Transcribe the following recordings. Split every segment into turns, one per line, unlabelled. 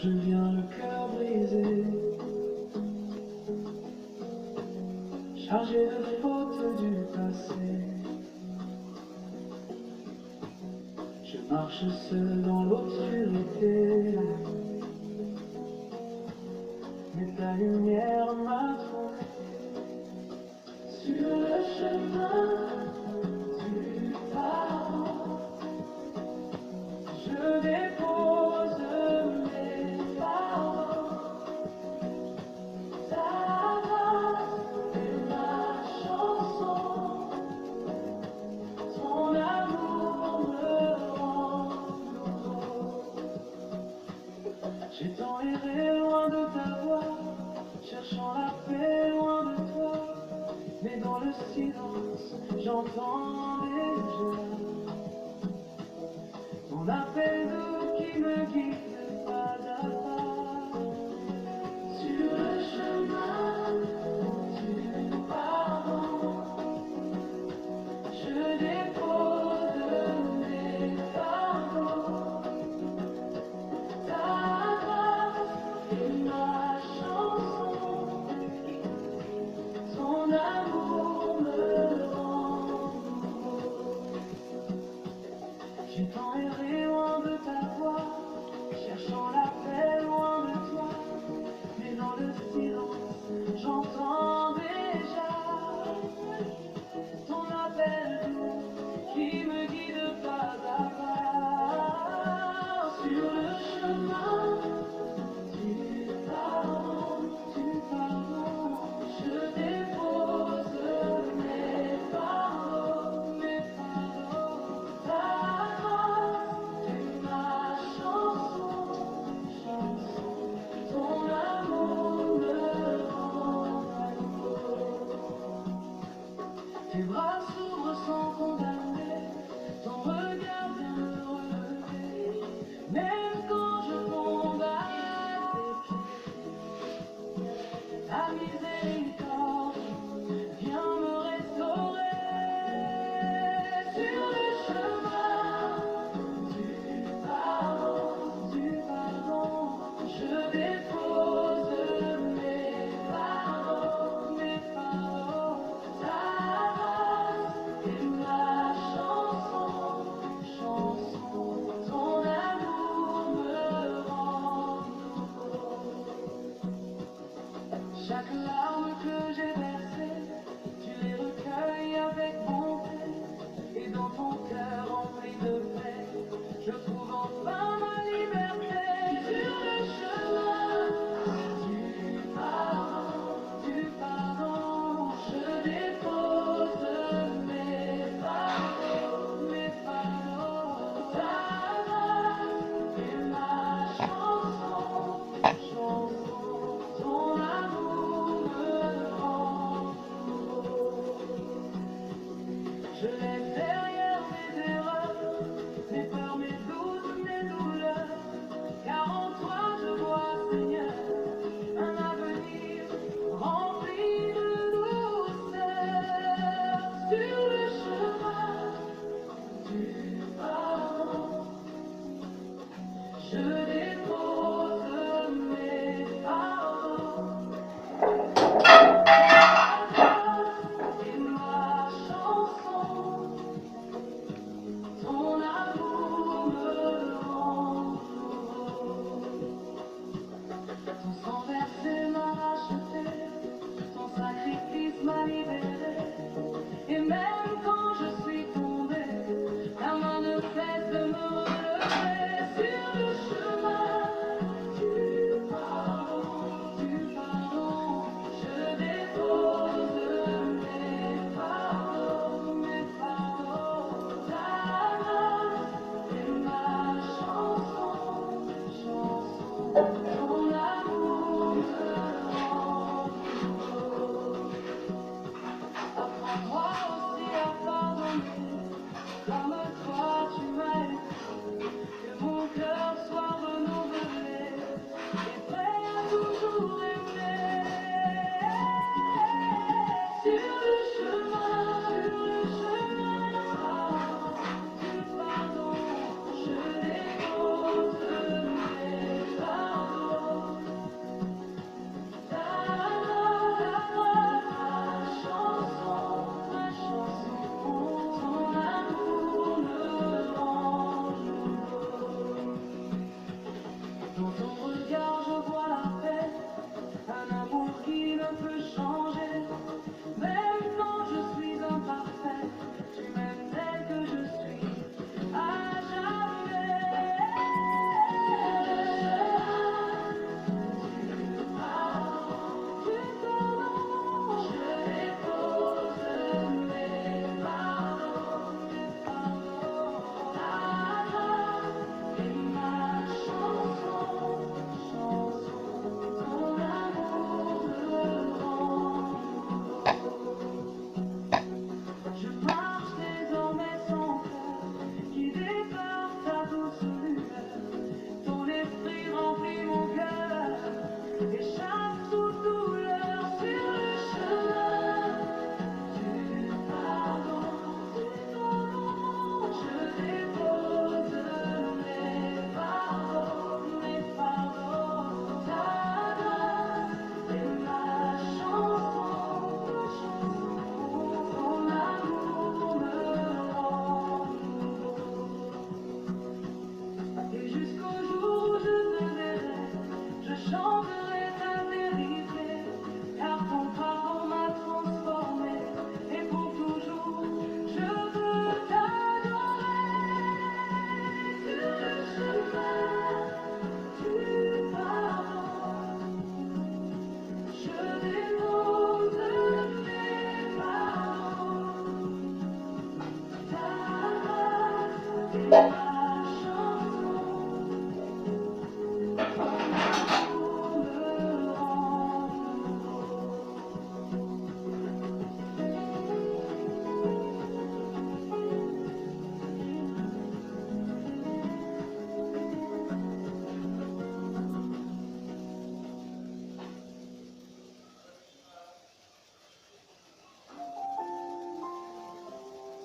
je viens le cœur brisé, chargé de fautes du passé. Je marche seul dans l'obscurité, mais ta lumière m'a trouvé sur le chemin du pardon. Je dépose mes fardeaux, ta grâce est ma chanson, ton amour me rend nouveau. J'ai tant erré loin de ta voix, cherchant la paix loin de toi, mais dans le silence j'entends déjà ton appel doux qui me guide pas à pas sur le chemin du pardon. Je dépose mes fardeaux, ta grâce est ma chanson, ton amour me rend nouveau. J'ai tant erré loin de ta voix, cherchant la paix loin de toi, mais dans le silence j'entends déjà ton appel doux qui me guide pas à pas sur le chemin du pardon, du pardon. Je dépose mes fardeaux, ta grâce est ma chanson, ton amour me rend nouveau. Tes bras s'ouvrent sans condamner, ton regard vient me relever, même quand je tombe à tes pieds. Ta miséricorde vient me restaurer sur le chemin du pardon, du pardon. Je dépose mes fardeaux, ta grâce est ma chanson, ton amour me rend nouveau. Chaque larme que j'ai versée, tu les recueilles avec bonté, et dans ton cœur rempli de paix, je trouve enfin ma liberté sur le chemin du pardon. Je dépose mes fardeaux, ta grâce est ma chanson, ton amour me rend nouveau. Je laisse derrière mes erreurs, mes peurs, mes doutes, mes douleurs, car en toi je vois, Seigneur, un avenir rempli de douceur. Sur le chemin du pardon, je dépose mes fardeaux, ta grâce est ma chanson,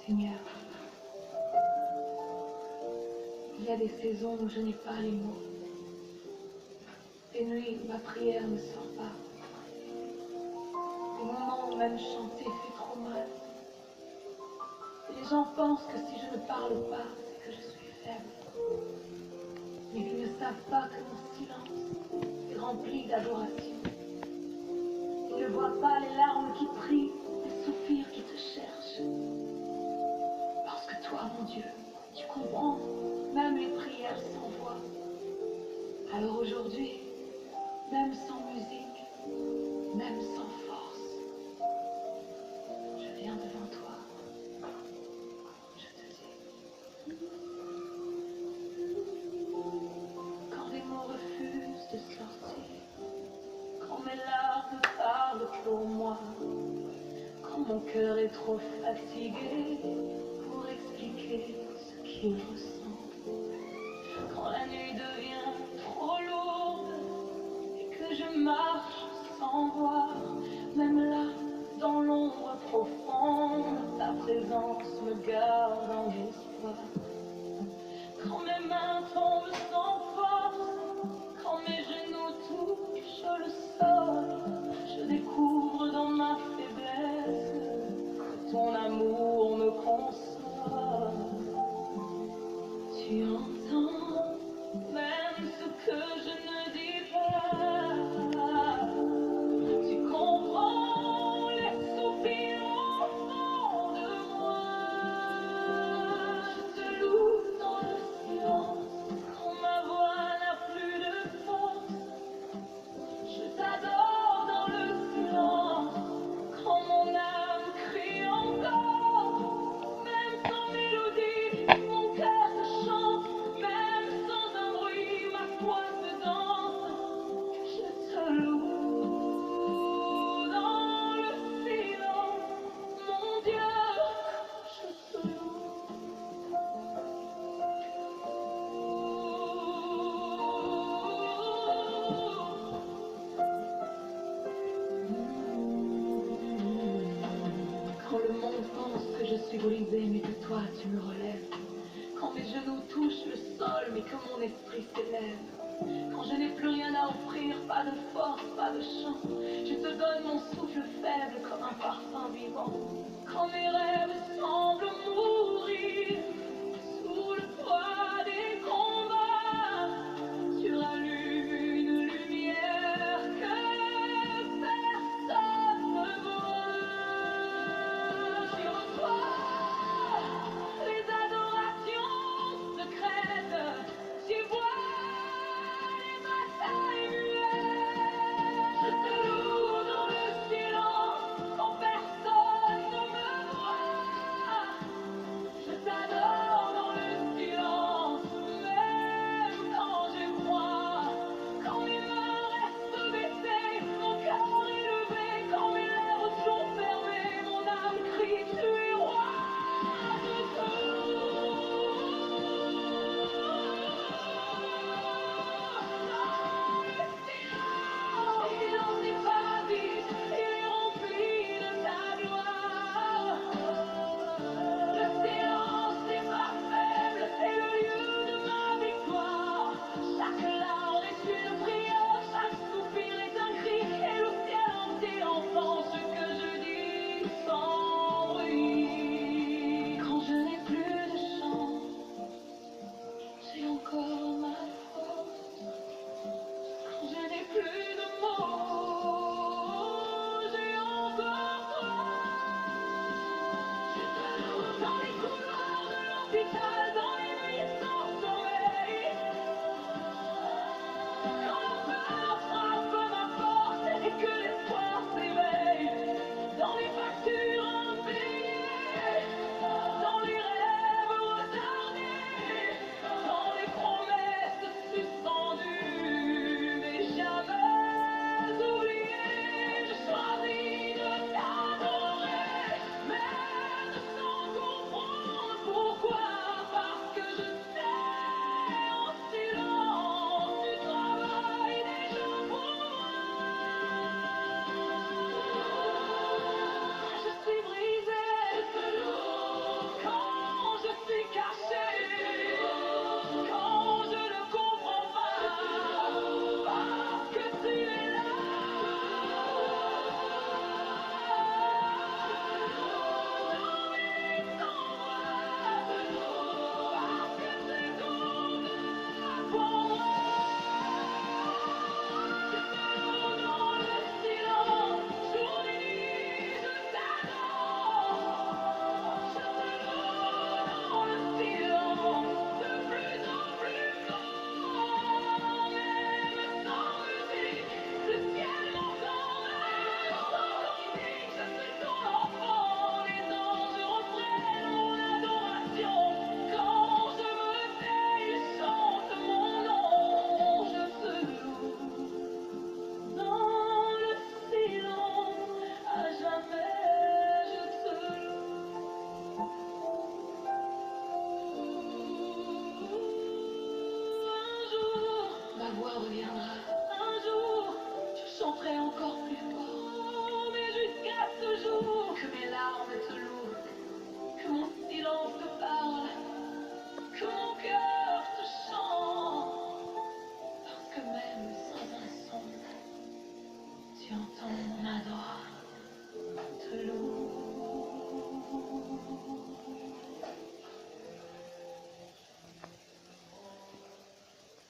Seigneur, il y a des saisons où je n'ai pas les mots. Des nuits où ma prière ne sort pas. Des moments où même chanter fait trop mal. Et les gens pensent que si je ne parle pas, c'est que je suis faible. Mais ils ne savent pas que mon silence est rempli d'adoration. Ils ne voient pas les larmes qui prient, les soupirs qui te cherchent. Parce que toi, mon Dieu, tu comprends même les prières sans voix. Alors aujourd'hui, même sans musique, même sans force, je viens devant toi. Je te dis, quand les mots refusent de sortir, quand mes larmes parlent pour moi, quand mon cœur est trop fatigué pour expliquer ce qu'il ressent, quand la nuit devient trop lourde et que je marche sans voir, même là, dans l'ombre profonde, ta présence me garde en espoir. Quand mes mains tombent sans force, quand mes genoux touchent le sol, je découvre dans ma faiblesse que ton amour me console. Tu entends même ce que je ne dis pas. Tu comprends les soupirs au fond de moi. Je te loue dans le silence, quand ma voix n'a plus de force. Je t'adore dans le silence, quand mon âme crie encore. Même sans mélodie, mon cœur te chante, même sans un bruit, ma foi se danse. Je te loue dans le silence, mon Dieu, je te loue. Quand le monde pense que je suis brisée, mais que toi tu me relèves. Quand mes genoux touchent le sol, mais que mon esprit s'élève. Quand je n'ai plus rien à offrir, pas de force, pas de chant, je te donne mon souffle faible comme un parfum vivant.